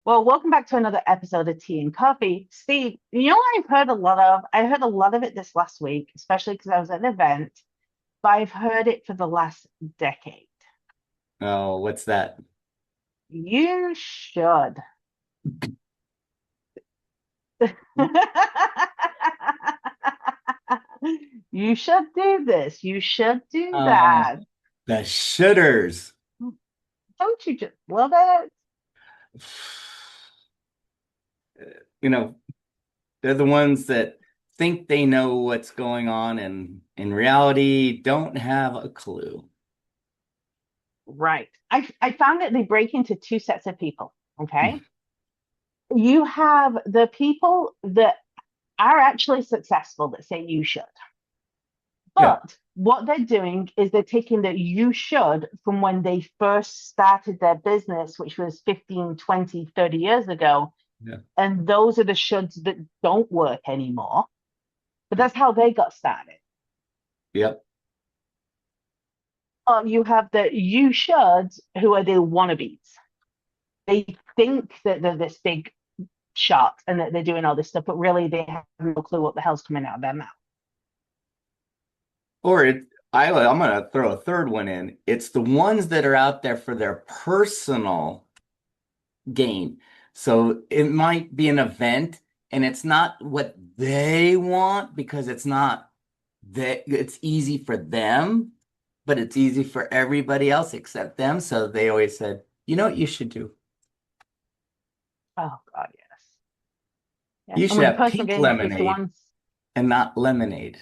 Well, welcome back to another episode of Tea and Coffee. Steve, you know what I heard a lot of it this last week, especially because I was at an event, but I've heard it for the last decade. Oh, what's that? You should. You should do this. You should do Uh, that. the shoulders. Don't you just love it? You know, they're the ones that think they know what's going on and in reality don't have a clue. Right. I found that they break into two sets of people. Okay. You have the people that are actually successful that say you should. Yeah, But what they're doing is they're taking the you should from when they first started their business, which was 15, 20, 30 years ago. yeah, And those are the shoulds that don't work anymore. But that's how they got started. yep. Or you have the you shoulds who are the wannabes. They think that they're this big shot and that they're doing all this stuff, but really they have no clue what the hell's coming out of their mouth. Or I'm gonna throw a third one in. It's the ones that are out there for their personal gain. So it might be an event and it's not what they want because it's not that it's easy for them, but it's easy for everybody else except them. So they always said, you know what you should do? Oh God, yes. Yeah. You And should with have personal pink gain, it's the lemonade ones. and not lemonade.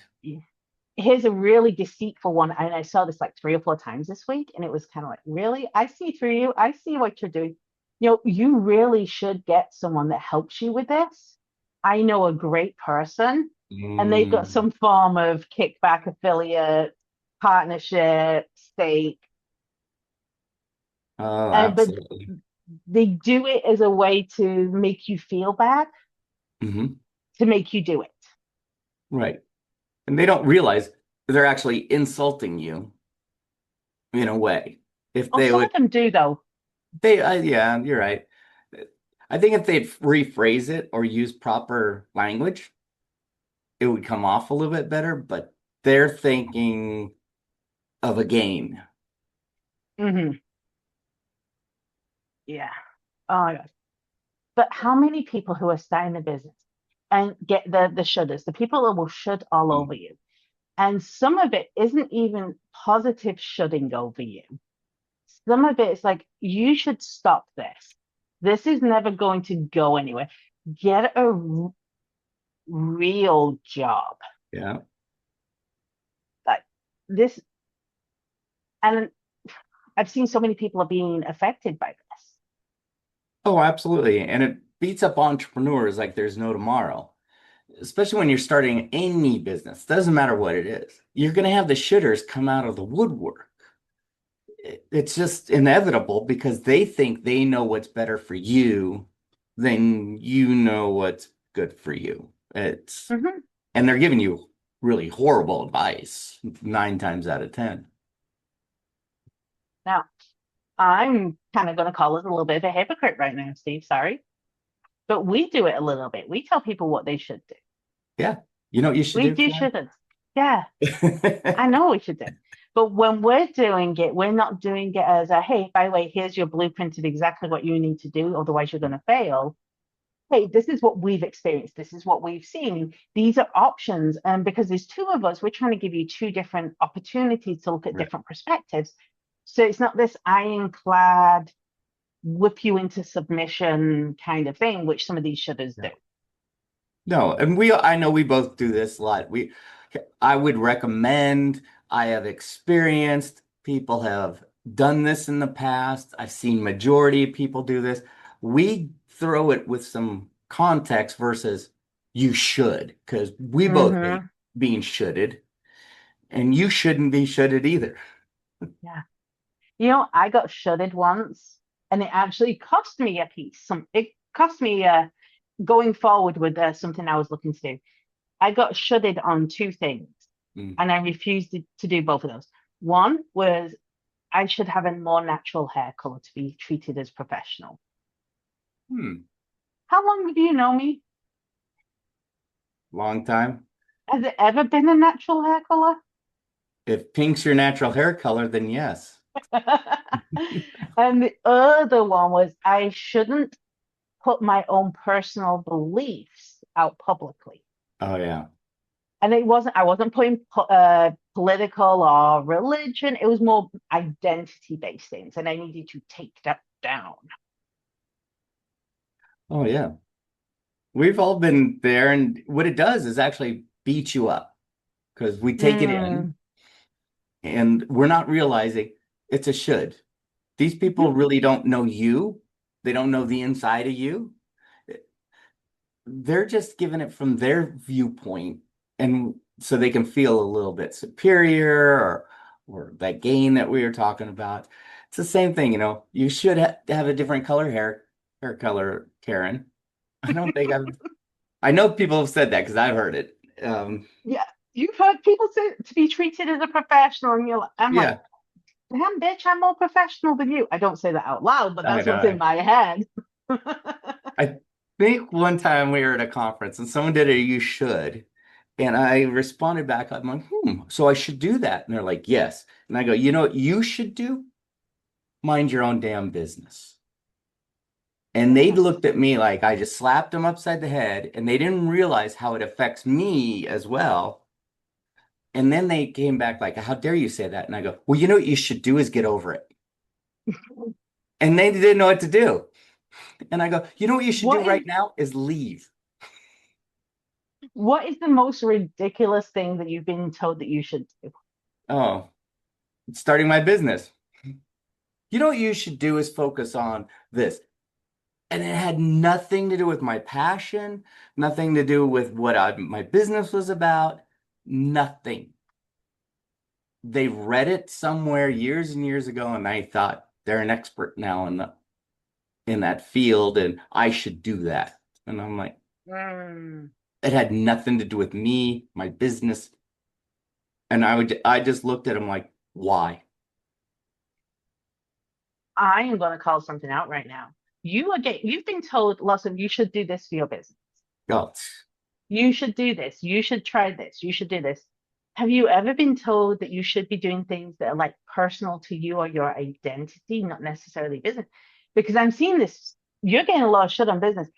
Here's a really deceitful one. And I saw this like three or four times this week. And it was kind of like, really? I see through you. I see what you're doing. You really should get someone that helps you with this. I know a great person, and they've got Mm. some form of kickback affiliate, partnership, stake. Oh, But absolutely. they do it as a way to make you feel bad, Hmm. to make you do it. Right. And they don't realize they're actually insulting you in a way. If Oh, they some would, of them do though. yeah, you're right. I think if they'd rephrase it or use proper language, it would come off a little bit better, but they're thinking of a game. Hmm. Yeah. Oh my gosh. But how many people who are starting a business and get the shudders, the people that will shud all over you, and some of it isn't even positive shutting over you. Some of it is like you should stop this. This is never going to go anywhere. Get a real job. Yeah. Like this, and I've seen so many people are being affected by this. Oh, absolutely. And it beats up entrepreneurs like there's no tomorrow, especially when you're starting any business. Doesn't matter what it is. You're going to have the shitters come out of the woodwork. It's just inevitable because they think they know what's better for you than you know what's good for you. Mhm. And they're giving you really horrible advice 9 times out of 10. Now, I'm kind of going to call it a little bit of a hypocrite right now, Steve. Sorry. But we do it a little bit. We tell people what they should do. Yeah. You know what you should We do, do Ken? shouldn't. Yeah, I know we should do. But when we're doing it, we're not doing it as a, hey, by the way, here's your blueprint of exactly what you need to do, otherwise you're going to fail. Hey, this is what we've experienced. This is what we've seen. These are options. And because there's two of us, we're trying to give you two different opportunities to look at Right. different perspectives. So it's not this ironclad, whip you into submission kind of thing, which some of these shutters do. Yeah. No, and I know we both do this a lot. I would recommend, I have experienced, people have done this in the past. I've seen majority of people do this. We throw it with some context versus you should, because we both hate Mm-hmm. being shoulded, and you shouldn't be shoulded either. Yeah. I got shuttered once, and it actually cost me a piece. It cost me going forward with something I was looking to do. I got shuttered on two things, Mm. and I refused to do both of those. One was I should have a more natural hair color to be treated as professional. Hmm. How long have you known me? Long time. Has it ever been a natural hair color? If pink's your natural hair color, then yes. And the other one was I shouldn't put my own personal beliefs out publicly. Oh yeah. And I wasn't putting political or religion. It was more identity based things. And I needed to take that down. Oh yeah. We've all been there, and what it does is actually beat you up because we take it in Mm, and we're not realizing it's a should. These people mhm. really don't know you. They don't know the inside of you. They're just giving it from their viewpoint, and so they can feel a little bit superior or that gain that we were talking about. It's the same thing, You should have a different hair color, Karen. I don't think I know people have said that because I've heard it. Yeah. You've heard people say to be treated as a professional, and I'm like, Yeah, damn, bitch, I'm more professional than you. I don't say that out loud, but I that's what's in know. my head. I think one time we were at a conference and someone did a you should. And I responded back, I'm like, so I should do that. And they're like, yes. And I go, you know what you should do? Mind your own damn business. And they Yes. looked at me like I just slapped them upside the head and they didn't realize how it affects me as well. And then they came back like, how dare you say that? And I go, well, you know what you should do is get over it. And they didn't know what to do. And I go, you know what you should do What is right now is leave. what is the most ridiculous thing that you've been told that you should do? Oh, starting my business. You know what you should do is focus on this. And it had nothing to do with my passion, nothing to do with what my business was about, nothing. They read it somewhere years and years ago, and I thought they're an expert now in that field, and I should do that. And I'm like, Mm. it had nothing to do with me, my business. And I just looked at them like, why? I am going to call something out right now. You've been told, Lawson, you should do this for your business. Oh, You should do this. You should try this. You should do this. Have you ever been told that you should be doing things that are like personal to you or your identity, not necessarily business? Because I'm seeing this, you're getting a lot of shit on business.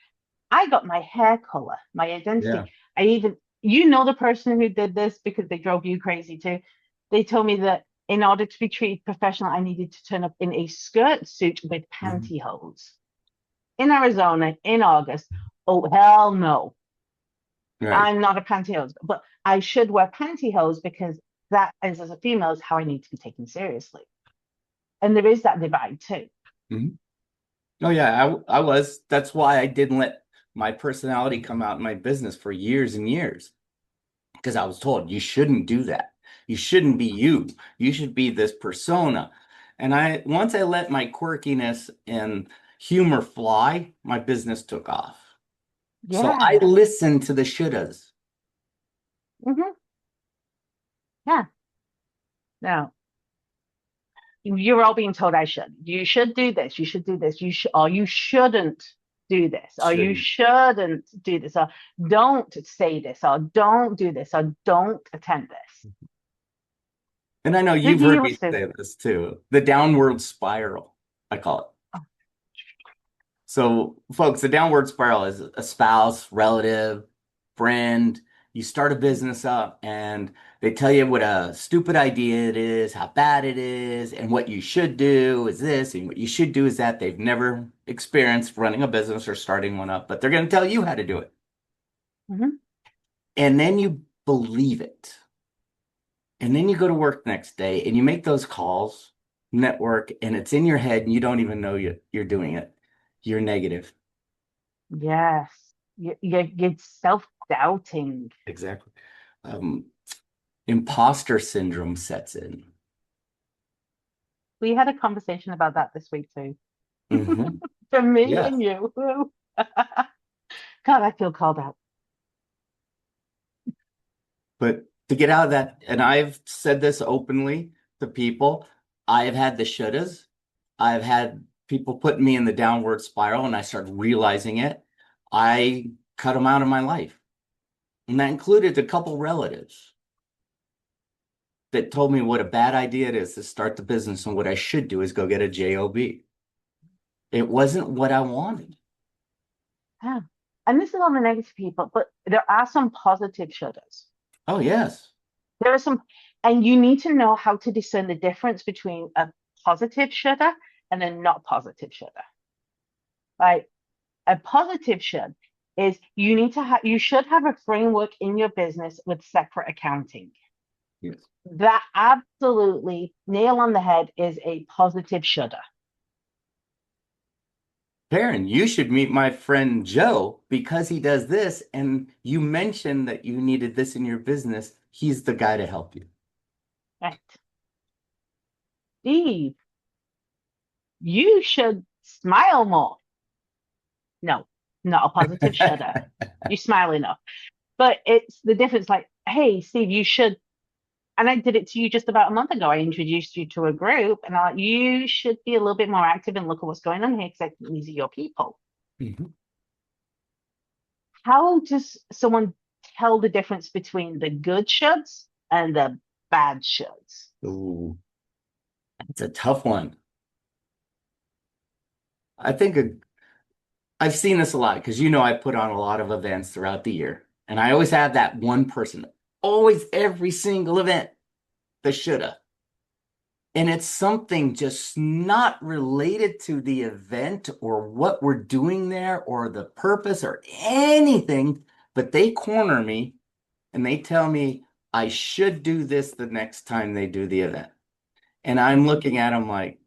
I got my hair color, my yeah. identity. I even, you know, the person who did this because they drove you crazy too. They told me that in order to be treated professional, I needed to turn up in a skirt suit with Mhm. pantyhose in Arizona in August. Oh, hell no. Right. I'm not a pantyhose, but I should wear pantyhose because that is, as a female, is how I need to be taken seriously. And there is that divide too. Mhm. Oh yeah, I was. That's why I didn't let my personality come out in my business for years and years because I was told you shouldn't do that. You shouldn't be you. You should be this persona. And once I let my quirkiness and humor fly, my business took off. So I Yeah. listened to the shouldas. Hmm. Yeah. Now, you're all being told I should. You should do this. You should do this. You should, or you shouldn't do this, or you Shouldn't. shouldn't do this, or don't say this, or don't do this, or don't attend this. And I know Who you've do you heard me listen to? say this too. The downward spiral, I call it. Oh, So, folks, the downward spiral is a spouse, relative, friend. You start a business up and they tell you what a stupid idea it is, how bad it is, and what you should do is this, and what you should do is that. They've never experienced running a business or starting one up, but they're going to tell you how to do it. mhm. And then you believe it. And then you go to work next day and you make those calls, network, and it's in your head and you don't even know you're doing it. You're negative. Yes. You're self-doubting. Exactly. Um, Imposter syndrome sets in. We had a conversation about that this week too. Hmm. For me Yeah. and you. God, I feel called out. But to get out of that, and I've said this openly to people, I've had the shouldas. I've had people putting me in the downward spiral and I started realizing it, I cut them out of my life. And that included a couple relatives that told me what a bad idea it is to start the business and what I should do is go get a job. It wasn't what I wanted. Yeah. And this is on the negative people, but there are some positive shouldas. Oh, yes. There are some, and you need to know how to discern the difference between a positive shoulda and a not positive shoulda. Like a positive should is you should have a framework in your business with separate accounting. Yes. That absolutely nail on the head is a positive shoulda. Karen, you should meet my friend Joe because he does this. And you mentioned that you needed this in your business. He's the guy to help you. Right. Steve, you should smile more. No, not a positive shoulda. You smile enough. But it's the difference like, hey, Steve, you should. And I did it to you just about a month ago. I introduced you to a group and I'm like, you should be a little bit more active and look at what's going on here because I think these are your people. Mhm. How does someone tell the difference between the good shoulds and the bad shoulds? Ooh, it's a tough one. I think I've seen this a lot because I put on a lot of events throughout the year. And I always have that one person, always every single event, the shoulda. And it's something just not related to the event or what we're doing there or the purpose or anything, but they corner me and they tell me I should do this the next time they do the event. And I'm looking at them like,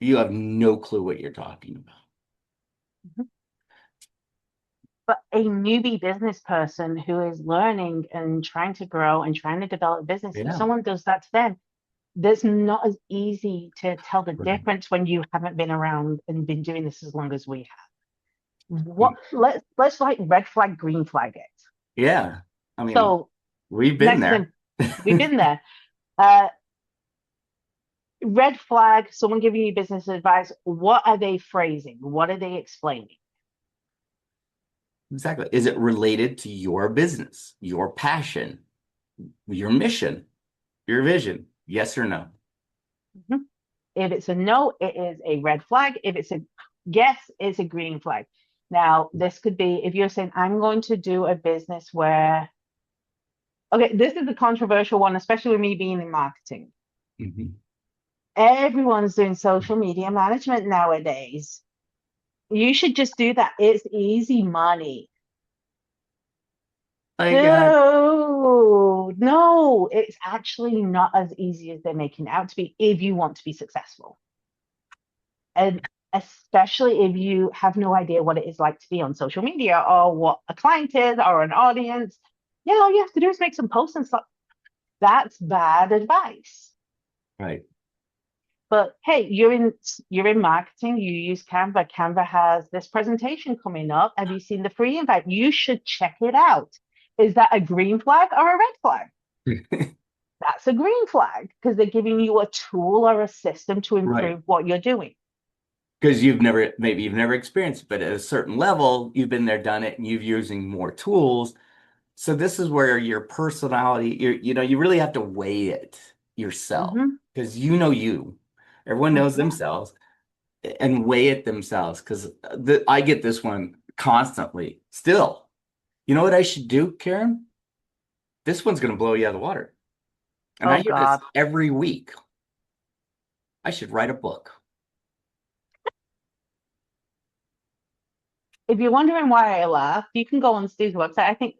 you have no clue what you're talking about. Mhm. But a newbie business person who is learning and trying to grow and trying to develop business, if Yeah. someone does that to them, that's not as easy to tell the Right. difference when you haven't been around and been doing this as long as we have. Let's like red flag, green flag it. Yeah. I mean, So we've been next there. thing, we've been there. Uh, red flag, someone giving you business advice. What are they phrasing? What are they explaining? Exactly. Is it related to your business, your passion, your mission, your vision? Yes or no? Mhm. If it's a no, it is a red flag. If it's a yes, it's a green flag. Now, this could be if you're saying, I'm going to do a business where, okay, this is a controversial one, especially with me being in marketing. Mhm. Everyone's doing social media management nowadays. You should just do that. It's easy money. Like, Dude, no, it's actually not as easy as they're making it out to be if you want to be successful. And especially if you have no idea what it is like to be on social media or what a client is or an audience. Yeah, all you have to do is make some posts and stuff. That's bad advice. right. But hey, you're in marketing, you use Canva. Canva has this presentation coming up. Have you seen the free invite? You should check it out. Is that a green flag or a red flag? That's a green flag because they're giving you a tool or a system to Right. improve what you're doing. Because maybe you've never experienced it, but at a certain level, you've been there, done it, and you're using more tools. So this is where your personality, you really have to weigh it yourself Hmm. because you. Everyone knows Yeah. themselves and weigh it themselves because I get this one constantly. Still, you know what I should do, Karen? This one's going to blow you out of the water. And I Oh hear this God. every week. I should write a book. If you're wondering why I laugh, you can go on Steve's website. I think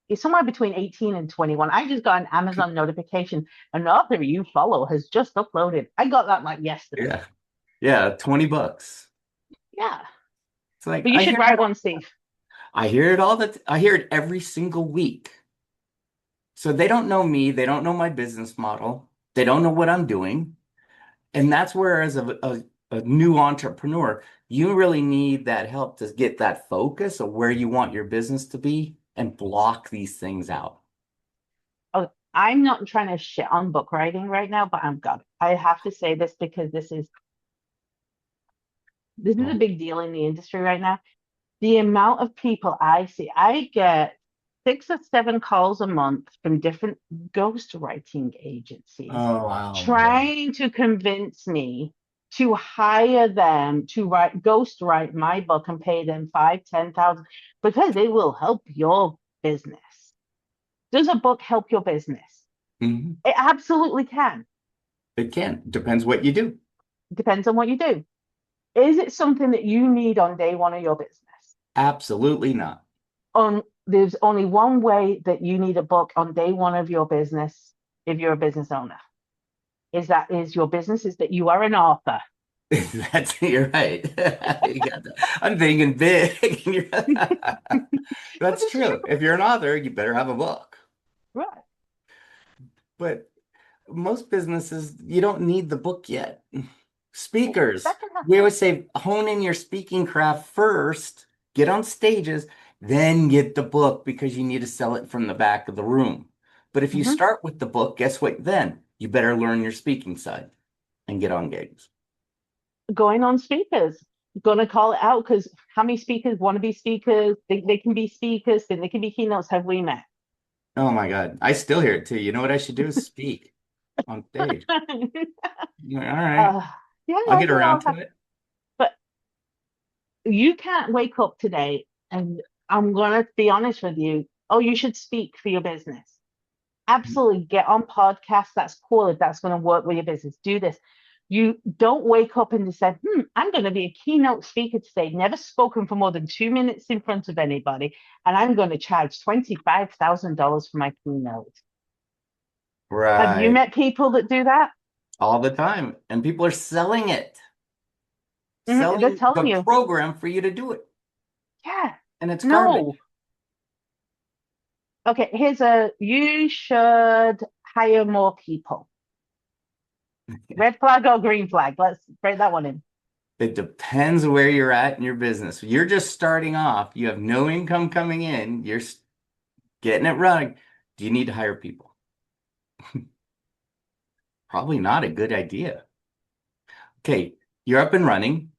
it's somewhere between 18 and 21. I just got an Amazon notification. An author you follow has just uploaded. I got that like yesterday. Yeah. Yeah, $20. Yeah. It's like But you should write one, Steve. I hear it I hear it every single week. So they don't know me, they don't know my business model, they don't know what I'm doing. And that's where as a new entrepreneur, you really need that help to get that focus of where you want your business to be and block these things out. Oh, I'm not trying to shit on book writing right now, but I'm God. I have to say this because this is This is a Oh, big deal in the industry right now. The amount of people I see, I get 6 or 7 calls a month from different ghostwriting agencies oh wow. Yeah. trying to convince me to hire them to ghostwrite my book and pay them 5, 10,000 because it will help your business. Does a book help your business? Mhm. It absolutely can. It can. Depends what you do. Depends on what you do. Is it something that you need on day one of your business? Absolutely not. There's only one way that you need a book on day one of your business if you're a business owner. Is your business is that you are an author. You're right. You got that. I'm thinking big. But That's this is true. true. If you're an author, you better have a book. Right. But most businesses, you don't need the book yet. Well, Speakers, that can happen. we always say hone in your speaking craft first, get on stages, then get the book because you need to sell it from the back of the room. But if you Hmm. start with the book, guess what then? You better learn your speaking side and get on gigs. Going on speakers, gonna call it out because how many speakers want to be speakers, think they can be speakers, think they can be keynotes, have we met? Oh my God. I still hear it too. You know what I should do is speak on stage. I'm like, all right, uh, yeah, I'll I get do it all around the to time. it. But you can't wake up today and I'm gonna be honest with you. Oh, you should speak for your business. Absolutely get on podcasts. That's cool if that's going to work with your business. Do this. You don't wake up and decide, I'm going to be a keynote speaker today, never spoken for more than 2 minutes in front of anybody, and I'm going to charge $25,000 for my keynote. Have you Right. met people that do that? All the time. And people are selling it, They're selling telling the you, program for you to do it. yeah, And it's no. garbage. Okay, you should hire more people. Red flag or green flag? Let's break that one in. It depends where you're at in your business. You're just starting off. You have no income coming in. Getting it running. Do you need to hire people? Probably not a good idea. Okay, you're up and running,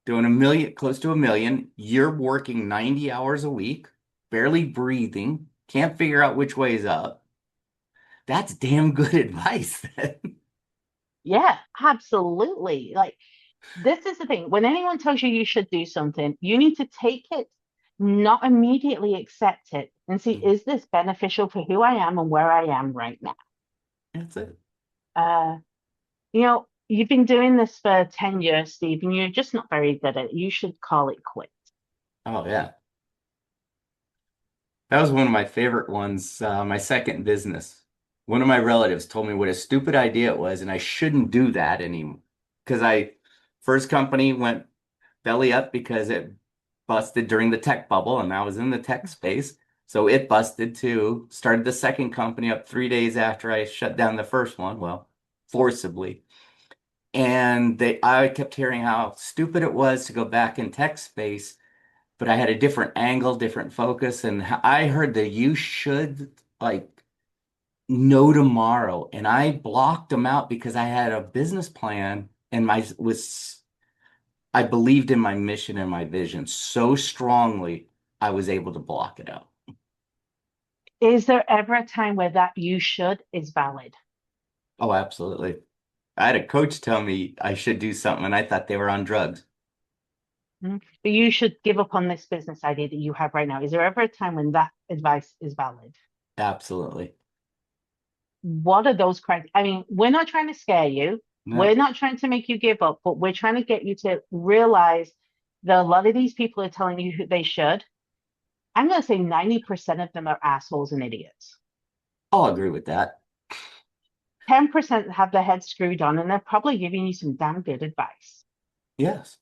doing a million, close to a million. You're working 90 hours a week, barely breathing, can't figure out which way is up. That's damn good advice. Yeah, absolutely. Like, this is the thing. When anyone tells you you should do something, you need to take it, not immediately accept it, and see, is this beneficial for who I am and where I am right now? That's it. Uh, you've been doing this for 10 years, Steve, and you're just not very good at it. You should call it quits. Oh, yeah. That was one of my favorite ones, my second business. One of my relatives told me what a stupid idea it was, and I shouldn't do that anymore. Because first company went belly up because it busted during the tech bubble, and I was in the tech space. So it busted too. Started the second company up 3 days after I shut down the first one, well, forcibly. And I kept hearing how stupid it was to go back in tech space, but I had a different angle, different focus, and I heard that you should like know tomorrow, and I blocked them out because I had a business plan and I believed in my mission and my vision so strongly, I was able to block it out. Is there ever a time where that you should is valid? Oh, absolutely. I had a coach tell me I should do something, and I thought they were on drugs. But you should give up on this business idea that you have right now. Is there ever a time when that advice is valid? Absolutely. What are those criteria? I mean, we're not trying to scare you. We're No. not trying to make you give up, but we're trying to get you to realize that a lot of these people are telling you who they should. I'm going to say 90% of them are assholes and idiots. I'll agree with that. 10% have their heads screwed on and they're probably giving you some damn good advice. Yes.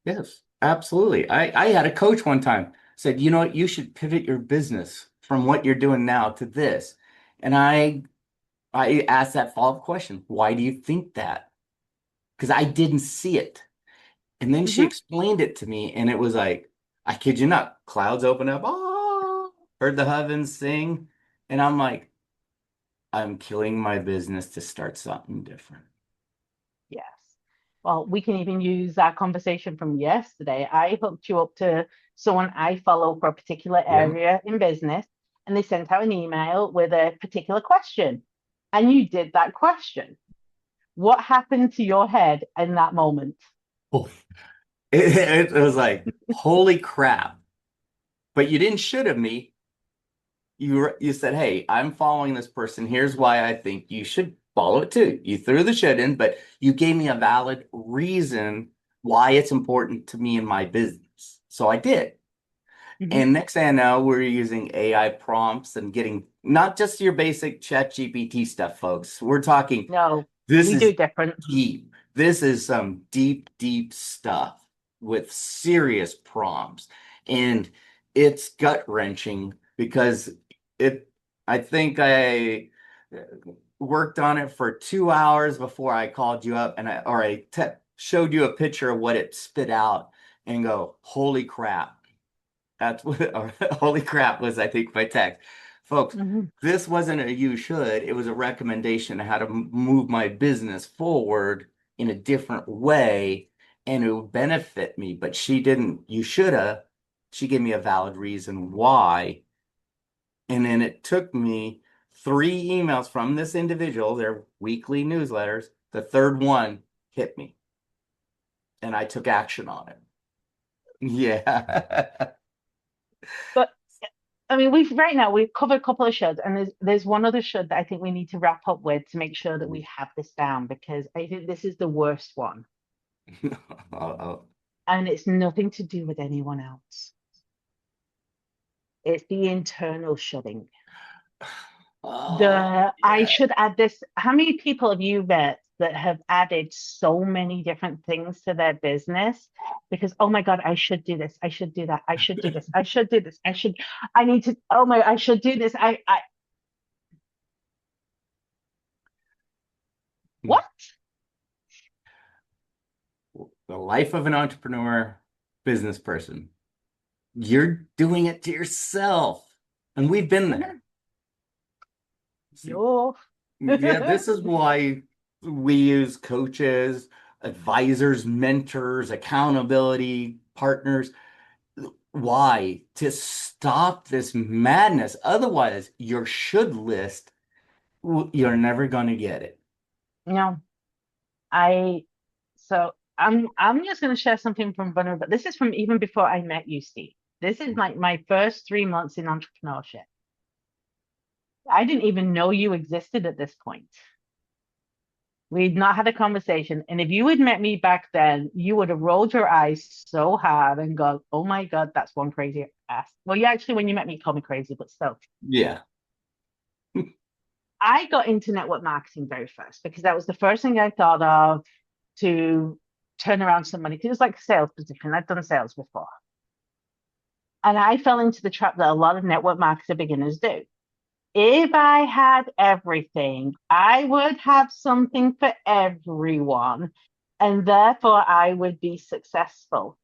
Yes. Absolutely. I had a coach one time said, you know what, you should pivot your business from what you're doing now to this. And I asked that follow-up question. Why do you think that? Because I didn't see it. And then she Hmm. explained it to me, and it was like, I kid you not, clouds open up. Oh, heard the heavens sing. And I'm like, I'm killing my business to start something different. Yes. Well, we can even use our conversation from yesterday. I hooked you up to someone I follow for a particular Yeah. area in business, and they sent out an email with a particular question. And you did that question. What happened to your head in that moment? Oh, it was like, holy crap. But you didn't should have me. You said, hey, I'm following this person. Here's why I think you should follow it too. You threw the shit in, but you gave me a valid reason why it's important to me in my business. So I did. Mhm. And next thing I know, we're using AI prompts and getting not just your basic chat GPT stuff, folks. We're talking, No, this we do is different. deep. This is some deep, deep stuff with serious prompts. And it's gut wrenching because it, I think I worked on it for 2 hours before I called you up and I showed you a picture of what it spit out and go, holy crap. That's what, holy crap was, I think, my text. Folks, Mhm. this wasn't a you should, it was a recommendation on how to move my business forward in a different way and it would benefit me. But she didn't, you shoulda. She gave me a valid reason why. And then it took me 3 emails from this individual, their weekly newsletters. The third one hit me and I took action on it. Yeah. But I mean, we've covered a couple of shows, and there's one other show that I think we need to wrap up with to make sure that we have this down because I think this is the worst one, Uh-oh. and it's nothing to do with anyone else. It's the internal shutting. Oh, The I yeah. should add this. How many people have you met that have added so many different things to their business? Because oh my God, I should do this. I should do that. I should do this. I should do this. I need to, oh my, I should do this. What? The life of an entrepreneur, business person. You're doing it to yourself. And we've been there. See, Yo. yeah, this is why we use coaches, advisors, mentors, accountability partners. Why? To stop this madness. Otherwise, your should list, you're never going to get it. No, I so I'm just gonna share something from Bunner, but this is from even before I met you, Steve. This is like my first 3 months in entrepreneurship. I didn't even know you existed at this point. We'd not had a conversation. And if you had met me back then, you would have rolled your eyes so hard and gone, oh my God, that's one crazy ass. Well, you actually, when you met me, you called me crazy, but still. Yeah. I got into network marketing very first because that was the first thing I thought of to turn around some money because it was like a sales position. I'd done sales before. And I fell into the trap that a lot of network marketer beginners do. If I had everything, I would have something for everyone, and therefore I would be successful.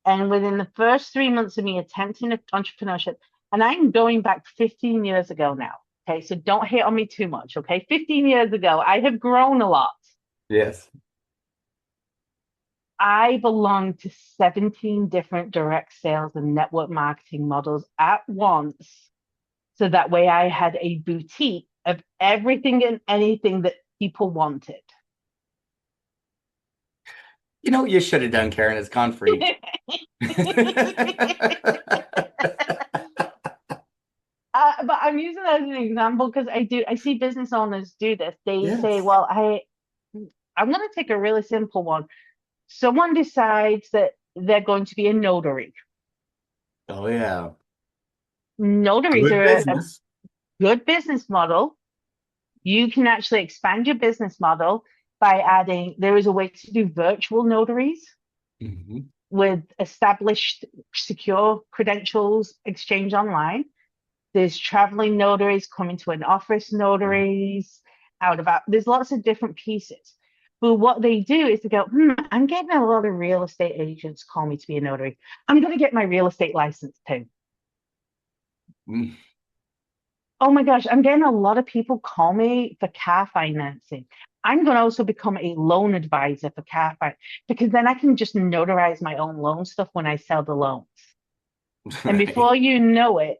And within the first 3 months of me attempting entrepreneurship, and I'm going back 15 years ago now. Okay, so don't hate on me too much. Okay, 15 years ago, I have grown a lot. Yes. I belonged to 17 different direct sales and network marketing models at once. So that way I had a boutique of everything and anything that people wanted. You know what you should have done, Karen, is gone free. But I'm using that as an example because I see business owners do this. They say, Yes. well, I'm going to take a really simple one. Someone decides that they're going to be a notary. Oh, yeah. Notaries Good are a business. good business model. You can actually expand your business model by adding, there is a way to do virtual notaries Mhm. with established secure credentials exchange online. There's traveling notaries, coming to an office notaries, out about. There's lots of different pieces. But what they do is they go, I'm getting a lot of real estate agents call me to be a notary. I'm going to get my real estate license too. Mm. Oh my gosh, I'm getting a lot of people call me for car financing. I'm going to also become a loan advisor for car finance because then I can just notarize my own loan stuff when I sell the loans. And Right. before you know it,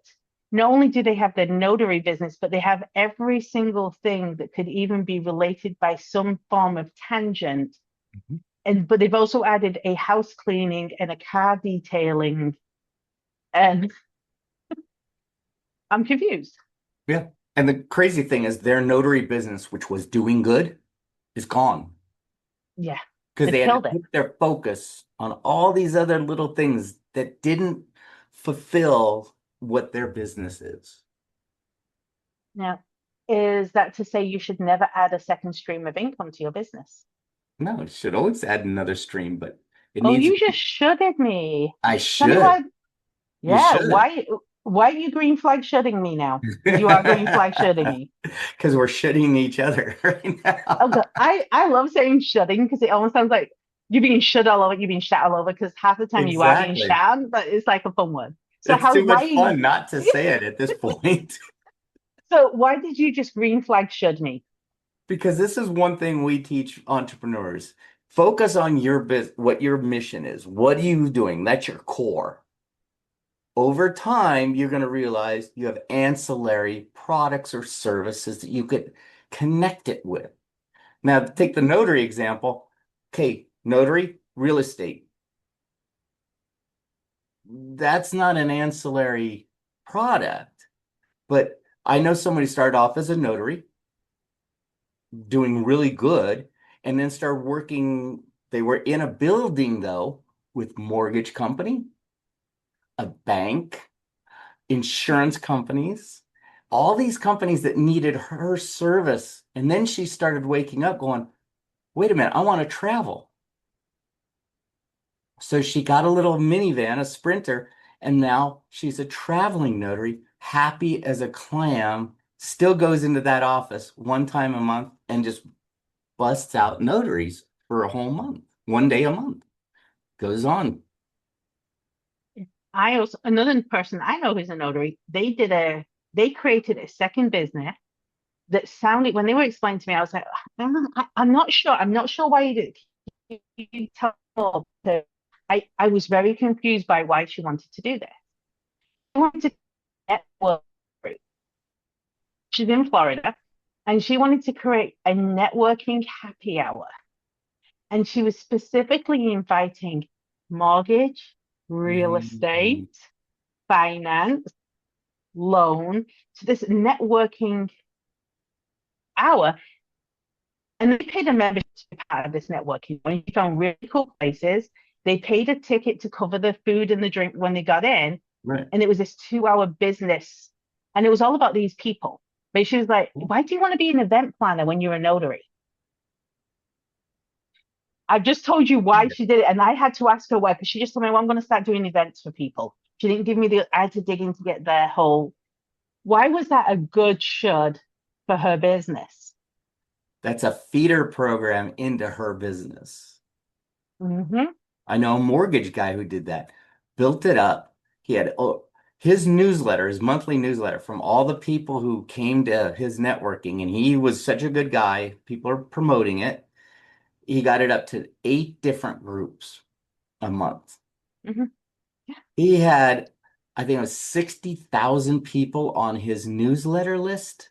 not only do they have their notary business, but they have every single thing that could even be related by some form of tangent. Mhm. And but they've also added a house cleaning and a car detailing, and I'm confused. Yeah. And the crazy thing is their notary business, which was doing good, is gone Yeah, because they've they had to killed it. put their focus on all these other little things that didn't fulfill what their business is. Now, is that to say you should never add a second stream of income to your business? No, it should always add another stream, but it Oh, needs to you just be. shoulded me. I Tell me should. why. You Yeah, should. why are you green flag shoulding me now? You are green flag shoulding me. Because we're shitting each other right Oh now. God, I love saying shutting because it almost sounds like you're being shut all over, you're being shat all over because half the time you are being Exactly. shat, but it's like a fun word. So It's how too much why fun not to say it at this point. so why did you just green flag should me? Because this is one thing we teach entrepreneurs. Focus on what your mission is. What are you doing? That's your core. Over time, you're going to realize you have ancillary products or services that you could connect it with. Now, take the notary example. Okay, notary, real estate. That's not an ancillary product, but I know somebody started off as a notary, doing really good, and then started working. They were in a building though with mortgage company, a bank, insurance companies, all these companies that needed her service. And then she started waking up going, wait a minute, I want to travel. So she got a little minivan, a Sprinter, and now she's a traveling notary, happy as a clam, still goes into that office one time a month and just busts out notaries for a whole month, one day a month, goes on. I also another person I know who's a notary, they created a second business that sounded when they were explaining to me, I was like, I'm not sure. I'm not sure why you did it. Can you tell me more? So I was very confused by why she wanted to do this. She wanted to network. She's in Florida and she wanted to create a networking happy hour. And she was specifically inviting mortgage, real estate, Mhm. finance, loan to this networking hour. And they paid a membership to be part of this networking. When you found really cool places, they paid a ticket to cover the food and the drink when they got in. Right. And it was this 2 hour business. And it was all about these people. But she was like, why do you want to be an event planner when you're a notary? I've just told you why she did it. And I had to ask her why, because she just told me, well, I'm going to start doing events for people. She didn't give me I had to dig in to get their whole, why was that a good should for her business? That's a feeder program into her business. Hmm. I know a mortgage guy who did that, built it up. He had his newsletter, his monthly newsletter from all the people who came to his networking, and he was such a good guy. People are promoting it. He got it up to 8 different groups a month. Hmm. He had, I think it was 60,000 people on his newsletter list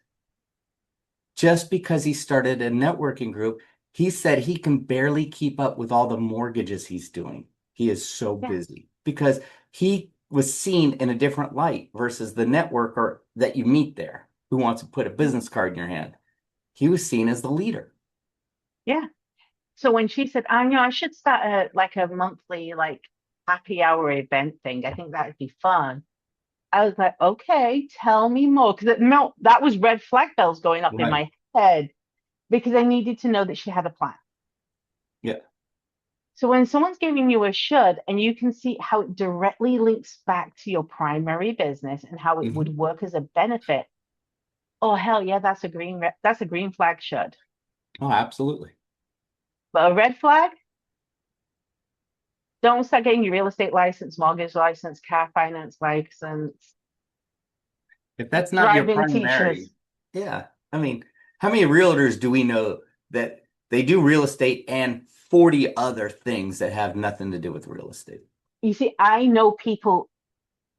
just because he started a networking group. He said he can barely keep up with all the mortgages he's doing. He is so Yeah. busy because he was seen in a different light versus the networker that you meet there who wants to put a Yeah. business card in your hand. He was seen as the leader. Yeah. So when she said, I know I should start a monthly happy hour event thing, I think that would be fun. I was like, okay, tell me more. Because no, that was red flag bells going up in Right. my head because I needed to know that she had a plan. Yeah. So when someone's giving you a should and you can see how it directly links back to your primary business and how it would Mhm. work as a benefit, oh hell yeah, that's a green flag should. Oh, absolutely. But a red flag, don't start getting your real estate license, mortgage license, car finance license. If that's not your Driving primary, teachers. yeah. I mean, how many realtors do we know that they do real estate and 40 other things that have nothing to do with real estate? You see, I know people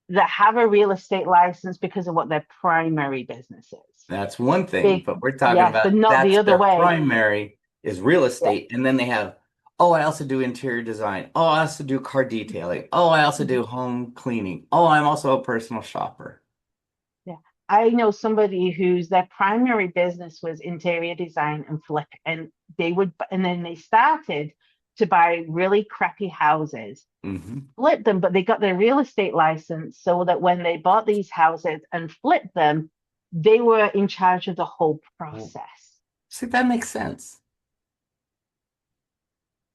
that have a real estate license because of what their primary business is. That's one thing, Big, but we're talking yes, but about not the that's other their way. primary is real Yeah. estate. And then they have, oh, I also do interior design. Oh, I also do car detailing. Oh, I also do home cleaning. Oh, I'm also a personal shopper. Yeah. I know somebody whose their primary business was interior design and flip, and and then they started to buy really crappy houses, Hmm. flip them, but they got their real estate license so that when they bought these houses and flipped them, they were in charge of the whole Well, process. see, that makes sense.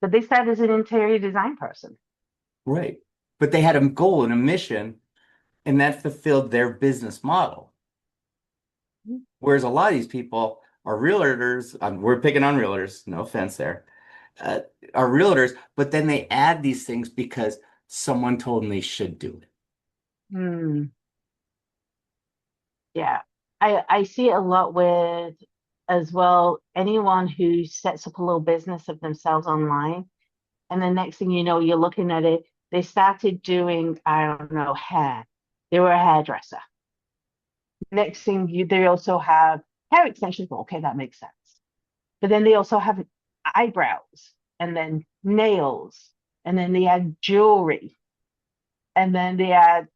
But they started as an interior design person. Right. But they had a goal and a mission, and that fulfilled their business model. Whereas a lot of these people are realtors, we're picking on realtors, no offense there, uh, are realtors, but then they add these things because someone told them they should do it. Hmm. Yeah. I see it a lot with as well anyone who sets up a little business of themselves online. And the next thing you know, you're looking at it, they started doing, I don't know, hair. They were a hairdresser. Next thing they also have hair extensions. Well, okay, that makes sense. But then they also have eyebrows and then nails and then they add jewelry and then they add,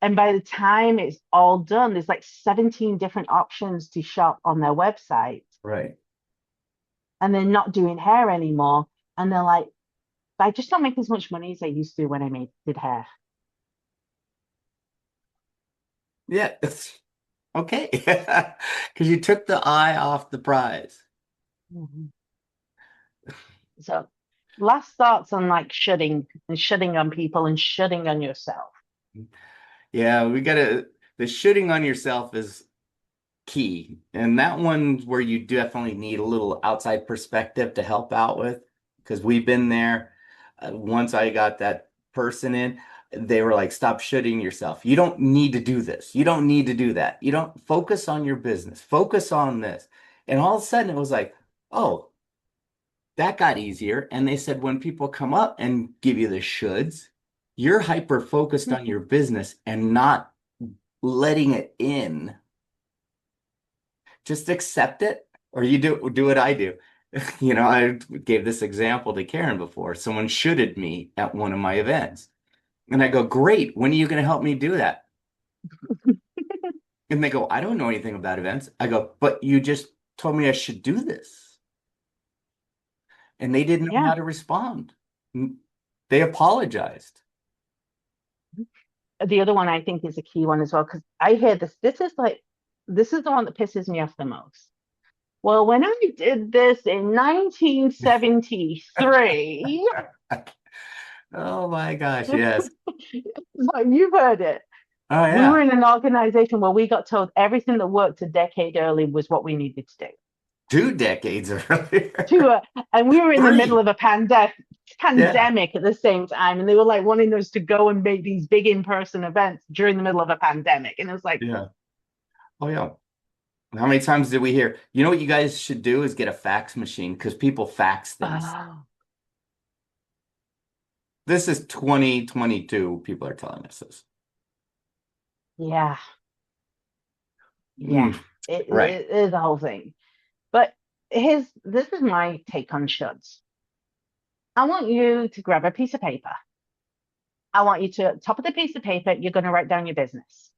and by the time it's all done, there's like 17 different options to shop on their website, Right. and they're not doing hair anymore. And they're like, I just don't make as much money as I used to when I did hair. Yeah. It's okay. Because you took the eye off the prize. Mhm. So, last thoughts on like shutting and shutting on people and shutting on yourself. Yeah, the shooting on yourself is key. And that one's where you definitely need a little outside perspective to help out with, because we've been there. Once I got that person in, they were like, stop shooting yourself. You don't need to do this. You don't need to do that. You don't focus on your business. Focus on this. And all of a sudden it was like, oh, that got easier. And they said, when people come up and give you the shoulds, you're hyper focused on your business and not letting it in. Just accept it, or you do what I do. I gave this example to Karen before. Someone shoulded me at one of my events. And I go, great, when are you going to help me do that? And they go, I don't know anything about events. I go, but you just told me I should do this. And they didn't know Yeah. how to respond. They apologized. The other one I think is a key one as well, because I hear this. This is the one that pisses me off the most. Well, when I did this in 1973, Oh my gosh, yes. like you've heard it. Oh We were yeah. in an organization where we got told everything that worked a decade early was what we needed to do. 2 decades To earlier. and we were in the middle Three. of a Yeah. pandemic at the same time, and they were like wanting us to go and make these big in-person events during the middle of a pandemic, and it was like, Yeah. Oh yeah. How many times did we hear? You know what you guys should do is get a fax machine because people fax things. oh, This is 2022. People are telling us this. yeah, yeah, Mm, right. it is a whole thing. But this is my take on shoulds. I want you to grab a piece of paper. I want you to, top of the piece of paper, you're going to write down your business.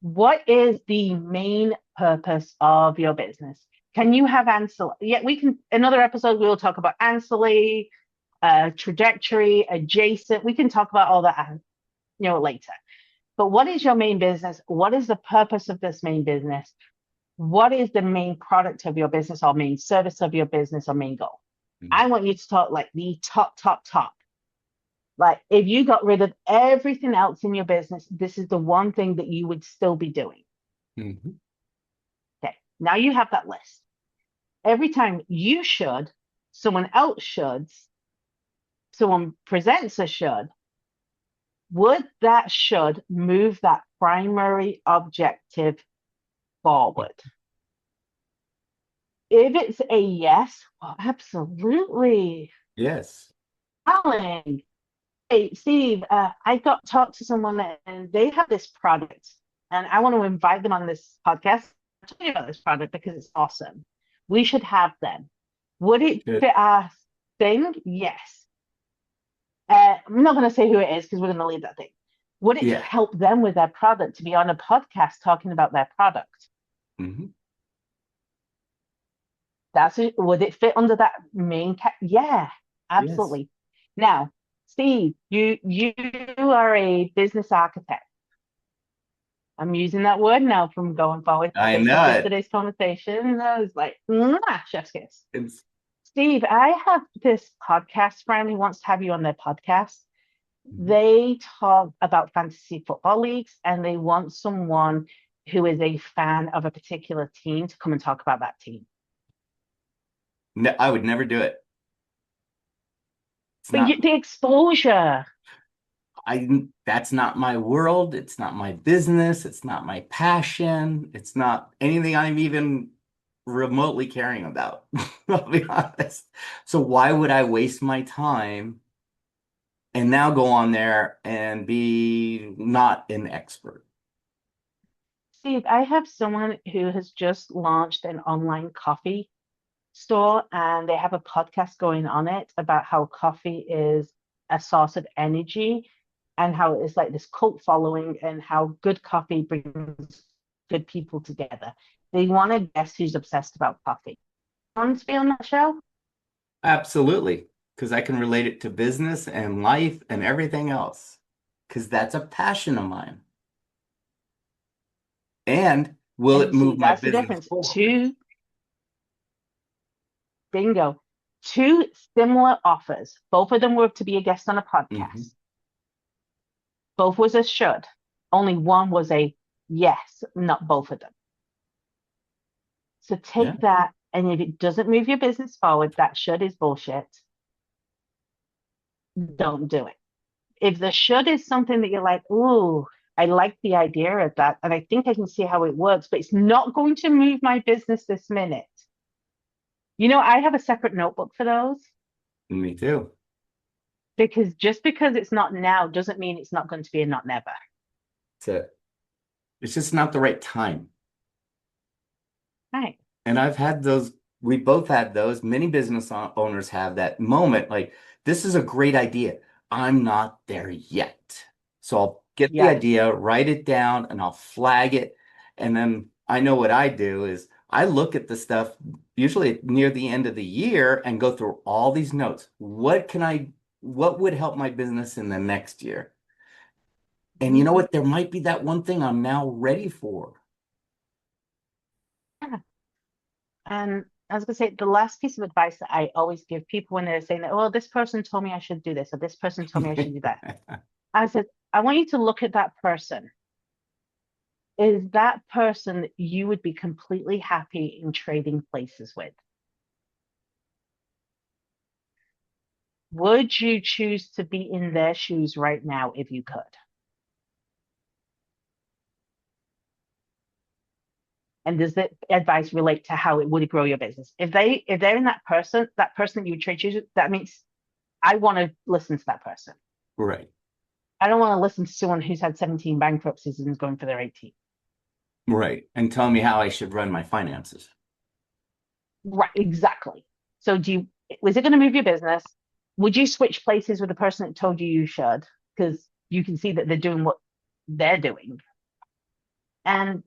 What is the main purpose of your business? Can you have ancillary? Yeah, we can. Another episode, we will talk about ancillary, trajectory, adjacent. We can talk about all that, later. But what is your main business? What is the purpose of this main business? What is the main product of your business or main service of your business or main goal? I want you to talk like the top, top, top. Like if you got rid of everything else in your business, this is the one thing that you would still be doing. Mhm. Okay. Now you have that list. Every time you should, someone else should, someone presents a should, Would that should move that primary objective forward? If it's a yes, well, absolutely. Yes. Alan, hey, Steve, I got talked to someone and they have this product, and I want to invite them on this podcast to tell you about this product because it's awesome. We should have them. Would it Good. fit our thing? Yes. I'm not going to say who it is because we're going to leave that thing. Would it Yeah. help them with their product to be on a podcast talking about their product? Hmm. That's it. Would it fit under that main Yeah, Yes. absolutely. Now, Steve, you are a business architect. I'm using that word now from going forward I based off know it. yesterday's conversation. I was like, mwah, chef's kiss. It's Steve, I have this podcast friend who wants to have you on their podcast. Mhm. They talk about fantasy football leagues and they want someone who is a fan of a particular team to come and talk about that team. No, I would never do it. It's But not, the exposure, that's not my world. It's not my business. It's not my passion. It's not anything I'm even remotely caring about. I'll be honest. So why would I waste my time and now go on there and be not an expert? Steve, I have someone who has just launched an online coffee store and they have a podcast going on it about how coffee is a source of energy and how it's like this cult following and how good coffee brings good people together. They want a guest who's obsessed about coffee. Want to be on that show? Absolutely. Because I can relate it to business and life and everything else. Because that's a passion of mine. And will it And move see, my that's the business difference. forward? Two, bingo, two similar offers. Both of them were to be a guest on a Hmm. podcast. Both was a should. Only one was a yes, not both of them. So Yeah. take that, and if it doesn't move your business forward, that should is bullshit. Don't do it. If the should is something that you're like, ooh, I like the idea of that, and I think I can see how it works, but it's not going to move my business this minute. I have a separate notebook for those Me too. because just because it's not now doesn't mean it's not going to be a not never. That's it. It's just not the right time. Right. And I've had those, we both had those. Many business owners have that moment like, this is a great idea. I'm not there yet. So I'll get the Yes. idea, write it down, and I'll flag it. And then I know what I do is I look at the stuff usually near the end of the year and go through all these notes. What would help my business in the next year? And you know Mhm. what? There might be that one thing I'm now ready for. Yeah. And I was going to say, the last piece of advice that I always give people when they're saying that, oh, this person told me I should do this, or this person told me I should do that. I said, I want you to look at that person. Is that person that you would be completely happy in trading places with? Would you choose to be in their shoes right now if you could? And does that advice relate to how it would grow your business? If they're in that person that you would trade shoes with, that means I want to listen to that person. Right. I don't want to listen to someone who's had 17 bankruptcies and is going for their 18th. Right. And tell me how I should run my finances. Right, exactly. So was it going to move your business? Would you switch places with the person that told you should? Because you can see that they're doing what they're doing. And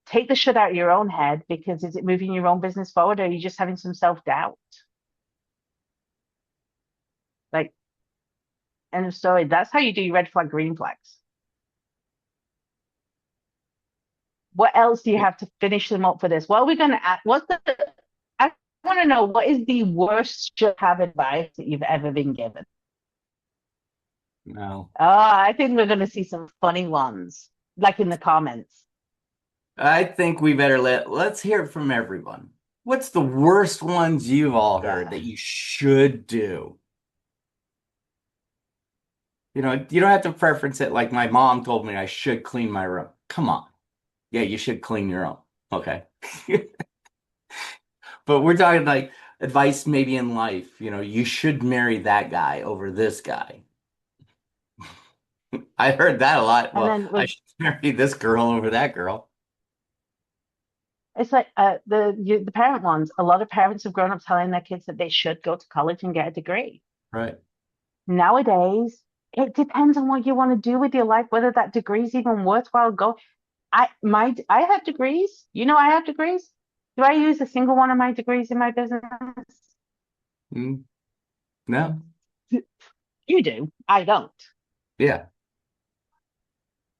take the shit out of your own head because is it moving your own business forward or are you just having some self-doubt? Like, end of story. That's how you do your red flag, green flags. What else do you have to finish them up for this? What are we going to add? I want to know what is the worst should have advice that you've ever been given? No. Oh, I think we're going to see some funny ones, like in the comments. I think we better let's hear it from everyone. What's the worst ones you've all heard Yeah. that you should do? You know, you don't have to preference it like my mom told me I should clean my room. Come on. Yeah, you should clean your own. Okay. But we're talking like advice maybe in life. You know, you should marry that guy over this guy. I heard that a lot. And Well, then I with should marry this girl over that girl. it's like the parent ones. A lot of parents have grown up telling their kids that they should go to college and get a degree. Right. Nowadays, it depends on what you want to do with your life, whether that degree is even worthwhile. Go. I have degrees. You know, I have degrees. Do I use a single one of my degrees in my business? Mm, no. You do. I don't. Yeah.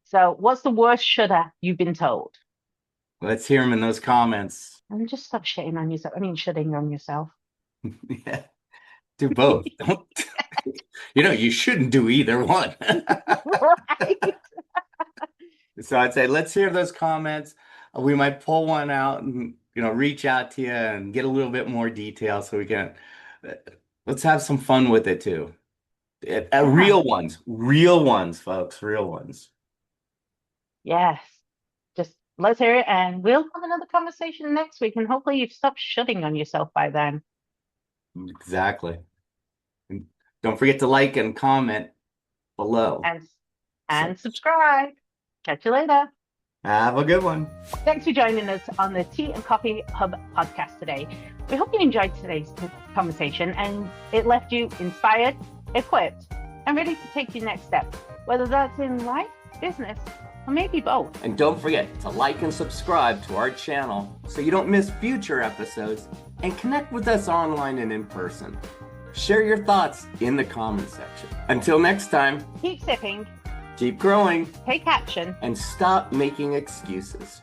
So, what's the worst shoulda you've been told? Let's hear them in those comments. And just stop shitting on yourself. I mean, shitting on yourself. Yeah. Do both. Don't. You know, you shouldn't do either one. Right. So I'd say let's hear those comments. We might pull one out and reach out to you and get a little bit more detail so we can uh, let's have some fun with it too. Yeah. Real ones, folks, real ones. Yes. Just let's hear it, and we'll have another conversation next week. And hopefully, you've stopped shitting on yourself by then. Exactly. And don't forget to like and comment below. And So subscribe. Catch you later. have a good one. Thanks for joining us on the Tea and Coffee Hub podcast today. We hope you enjoyed today's conversation and it left you inspired, equipped, and ready to take your next step, whether that's in life, business, or maybe both. And don't forget to like and subscribe to our channel so you don't miss future episodes, and connect with us online and in person. Share your thoughts in the comment section. Until next time, Keep sipping, keep growing, take action, and stop making excuses.